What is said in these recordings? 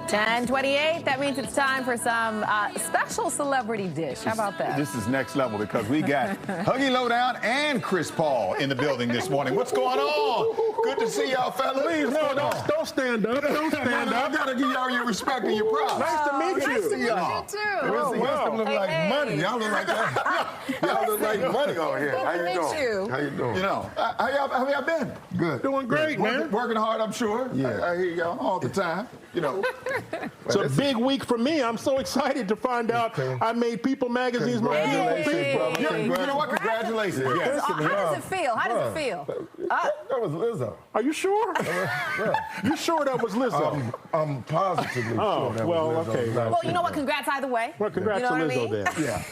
10:28. That means it's time for some special celebrity dish. How about that? This is next level because we got Huggy, Lowdown, and Chris Paul in the building this morning. What's going on? Good to see y'all, fellas. Please, don't stand up. Don't stand up. I gotta give y'all your respect and your props. Nice to meet you. Nice to meet y'all. you, too. Oh, wow. Look like money. Y'all look like that. Y'all look like money over here. How you doing? How you doing? You know, how y'all been? Good. Doing great, man. Working hard, I'm sure. Yeah. I hear y'all all the time. You know. It's a big week for me. I'm so excited to find out I made People Magazine's most beautiful people. You know what? Congratulations. Yes. How does it feel? How does it feel? That was Lizzo. Are you sure? You sure that was Lizzo? I'm positively sure that was Lizzo. Okay. Well, you know what? Congrats either way. Well, congrats to Lizzo then. Yeah.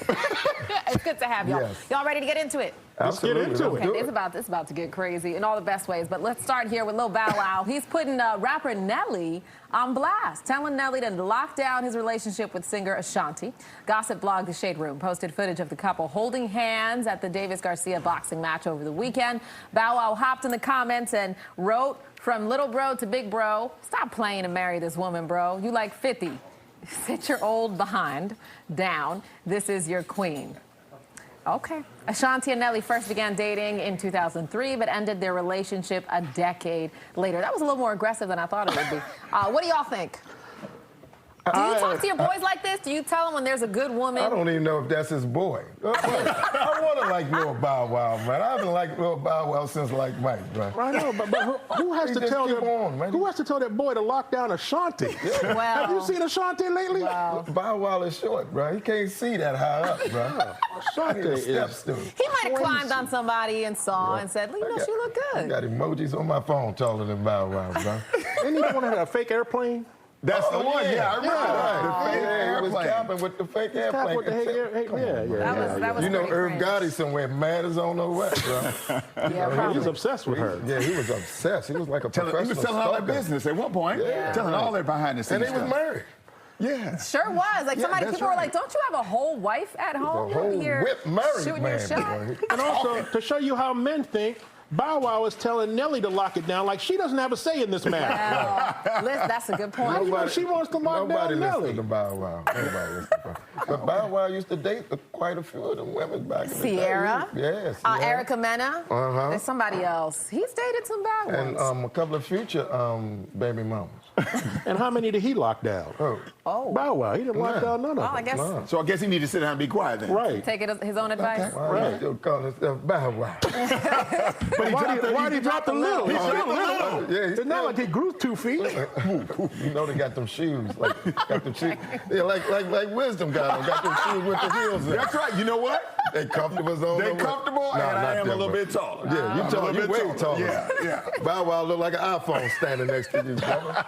It's good to have y'all. Yes. Y'all ready to get into it? Let's get into it. Okay, it's about to get crazy in all the best ways. But let's start here with Lil Bow Wow. He's putting rapper Nelly on blast, telling Nelly to lock down his relationship with singer Ashanti. Gossip blog The Shade Room posted footage of the couple holding hands at the Davis Garcia boxing match over the weekend. Bow Wow hopped in the comments and wrote, "From little bro to big bro, stop playing and marry this woman, bro. You like 50. Sit your old behind down. This is your queen." Okay. Ashanti and Nelly first began dating in 2003, but ended their relationship a decade later. That was a little more aggressive than I thought it would be. What do y'all think? Do you talk to your boys like this? Do you tell them when there's a good woman? I don't even know if that's his boy. I want to like Lil Bow Wow, man. I haven't liked Lil Bow Wow since like Mike, man. I know, but who has to tell that boy to lock down Ashanti? Yeah. Well, have you seen Ashanti lately? Wow. Bow Wow is short, bro. He can't see that high up, bro. Ashanti is he might have climbed on somebody and saw and said, you know, she look I good. got emojis on my phone taller than Bow Wow, bro. Didn't he want to have a fake airplane? That's the one. Yeah, I remember. Right. The fake airplane. Was capping with the fake airplane. That was you know, pretty Irv cringe. Gotti somewhere mad as on the west, bro. Yeah, He was obsessed with her. Yeah, he was obsessed. He was like a professional He was telling all that business at one point. Yeah. Telling all that behind the scenes. And he was married. Yeah. Sure was. Like Yeah, people were like, don't you have a whole wife at home? A whole Here whip married shooting man. your shot. Boy. And also, to show you how men think, Bow Wow is telling Nelly to lock it down like she doesn't have a say in this matter. Well, that's a good point. How do you know she wants to lock Nobody down listens Nelly? to Bow Wow. Nobody listens to Bow Wow. But Bow Wow used to date quite a few of them women back in the day. Sierra? Yes. Erica Mena? There's somebody else. He's dated some bad ones. And a couple of future baby mamas. And how many did he lock down? Oh. Bow Wow. He didn't lock down none of them. Well, I guess So I guess he needed to sit down and be quiet then. Right. take his own advice. Why you still calling himself Bow Wow? But why did he drop the little? He dropped the little. Yeah, It's not like he grew 2 feet. You know they got them shoes. Yeah, like Wisdom got them. Got them shoes with the heels in. That's right. You know what? They comfortable on They them. comfortable, and I am a little bit taller. Yeah, I'm a little bit way taller. Yeah. Bow Wow look like an iPhone standing next to you, brother.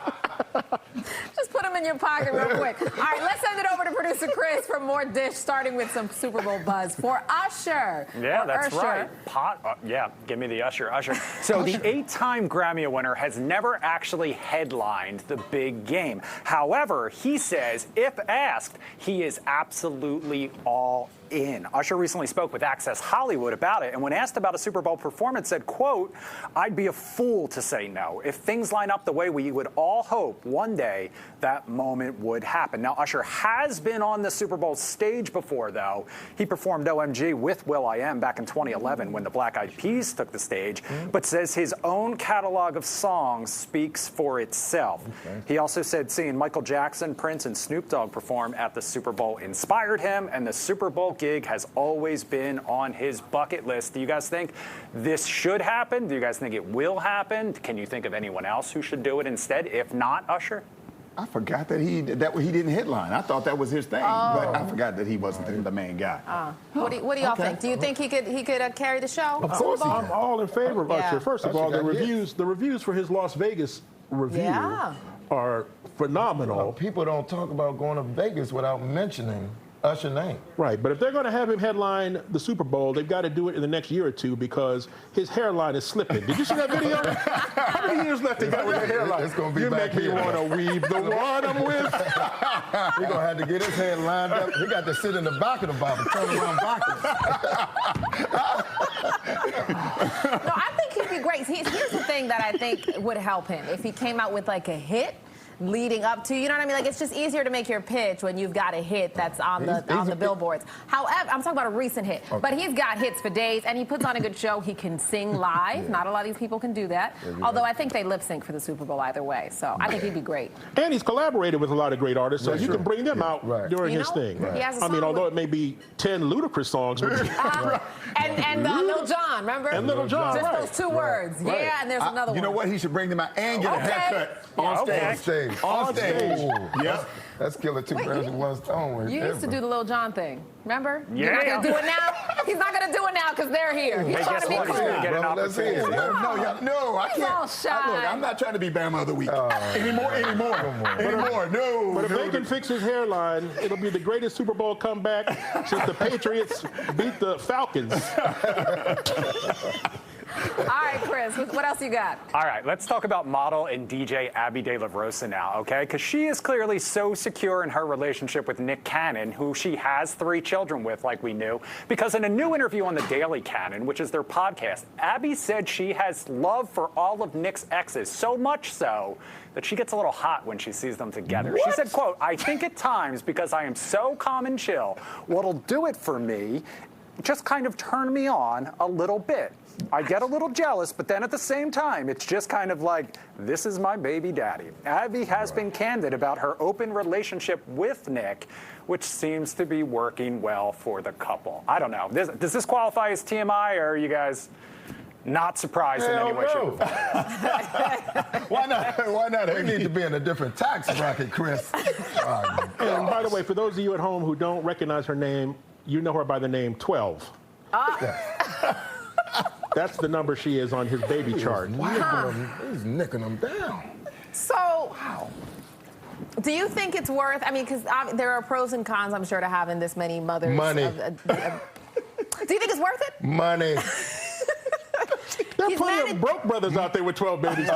Just put them in your pocket real quick. All right, let's send it over to producer Chris for more dish, starting with some Super Bowl buzz for Usher. Yeah, that's Usher. right. Yeah, give me the Usher. So the 8-time Grammy winner has never actually headlined the big game. However, he says, if asked, he is absolutely all in. Usher recently spoke with Access Hollywood about it, and when asked about a Super Bowl performance, said, quote, "I'd be a fool to say no. If things line up the way we would all hope, one day that moment would happen." Now, Usher has been on the Super Bowl stage before, though. He performed OMG with will.i.am back in 2011 when the Black Eyed Peas took the stage, but says his own catalog of songs speaks for itself. He also said seeing Michael Jackson, Prince, and Snoop Dogg perform at the Super Bowl inspired him, and the Super Bowl gig has always been on his bucket list. Do you guys think this should happen? Do you guys think it will happen? Can you think of anyone else who should do it instead, if not Usher? I forgot that he didn't headline. I thought that was his thing, but I forgot that he wasn't the main guy. What do y'all think? Do you think he could carry the show? Of course he I'm all in favor of Usher. First of all, the reviews for his Las Vegas review are phenomenal. People don't talk about going to Vegas without mentioning Usher name. Right, but if they're going to have him headline the Super Bowl, they've got to do it in the next year or two because his hairline is slipping. Did you see that video? How many years left he got with that hairline? It's going to be you back make me here. want to weave the one I'm with. He's going to have to get his head lined up. He got to sit in the back of the barber, turn around backwards. No, I think he'd be great. Here's the thing that I think would help him. If he came out with like a hit, leading up to. You know what I mean? Like, it's just easier to make your pitch when you've got a hit that's on the billboards. However, I'm talking about a recent hit. Okay. But he's got hits for days, and he puts on a good show. He can sing live. Yeah. Not a lot of these people can do that. Yeah, although I think they lip sync for the Super Bowl either way. So I think he'd be great. And he's collaborated with a lot of great artists, so you can bring them out during his thing. Right. I mean, although it may be 10 ludicrous songs. And Lil Jon, remember? And Lil Jon, just those two words. Right. Yeah, and there's another one. You know what? He should bring them out and get a haircut on stage. On stage. Yep. That's killer 2 birds with 1 stone. You used to do the Lil Jon thing, remember? Yeah. You're not going to do it now? He's not going to do it now because they're here. He's trying to be cool. Get an opportunity. No, I can't. All shy. Look, I'm not trying to be Bama of the Week. Anymore. No. But if they can fix his hairline, it'll be the greatest Super Bowl comeback since the Patriots beat the Falcons. All right, Chris, what else you got? All right, let's talk about model and DJ Abby De La Rosa now, okay? Because she is clearly so secure in her relationship with Nick Cannon, who she has 3 children with, like we knew. Because in a new interview on the Daily Cannon, which is their podcast, Abby said she has love for all of Nick's exes, so much so that she gets a little hot when she sees them together. What? She said, quote, "I think at times, because I am so calm and chill, what'll do it for me, just kind of turn me on a little bit. I get a little jealous, but then at the same time, it's just kind of like, this is my baby daddy." Abby has been candid about her open relationship with Nick, which seems to be working well for the couple. I don't know. Does this qualify as TMI, or are you guys not surprised in any way? Why not? Why not? We need to be in a different tax bracket, Chris. And by the way, for those of you at home who don't recognize her name, you know her by the name 12. That's the number she is on his baby chart. He's nicking them down. So, do you think it's worth, I mean, because there are pros and cons, I'm sure, to having this many mothers. Money. Do you think it's worth it? Money. There are plenty of broke brothers out there with 12 babies.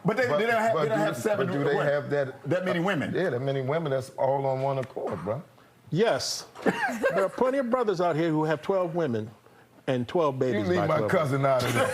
But they don't have 7. But do they have that many women? Yeah, that many women that's all on one accord, bro. Yes. There are plenty of brothers out here who have 12 women and 12 babies. You leave my cousin out of there.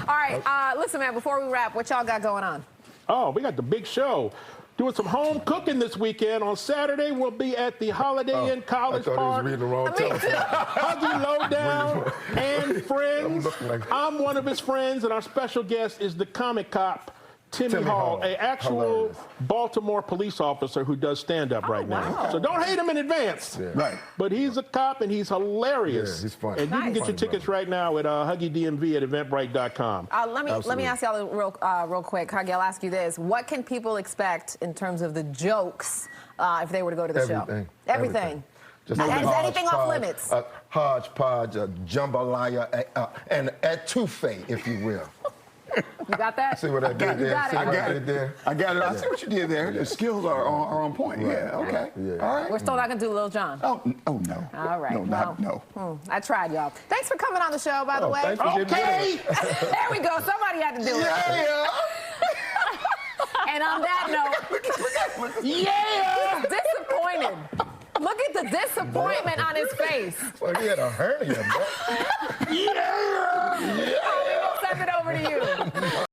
All right, listen, man, before we wrap, what y'all got going on? Oh, we got the big show. Doing some home cooking this weekend. On Saturday, we'll be at the Holiday Inn College Park. I thought he was reading the wrong telephone. Huggy, Lowdown, and friends. I'm one of his friends, and our special guest is the comic cop, Timmy Hall, an actual Baltimore police officer who does stand-up right now. So don't hate him in advance. Yeah. Right. But he's a cop, and he's hilarious. Yeah, he's funny. And you can get your tickets right now at HuggyDMV at Eventbrite.com. Let me ask y'all real quick. Huggy, I'll ask you this. What can people expect in terms of the jokes if they were to go to the show? Everything. Just is anything off limits? Hodgepodge, jambalaya, and etouffee, if you will. You got that? See what I did there? I got it. I see what you did there. The skills are on point. Right. Yeah, okay. Yeah. All right. We're still not going to do Lil Jon. Oh, no. All right. No. I tried, y'all. Thanks for coming on the show, by the way. Okay. There we go. Somebody had to do it. Yeah. And on that note, he's disappointed. Look at the disappointment on his face. Well, he had a hernia, bro. Yeah.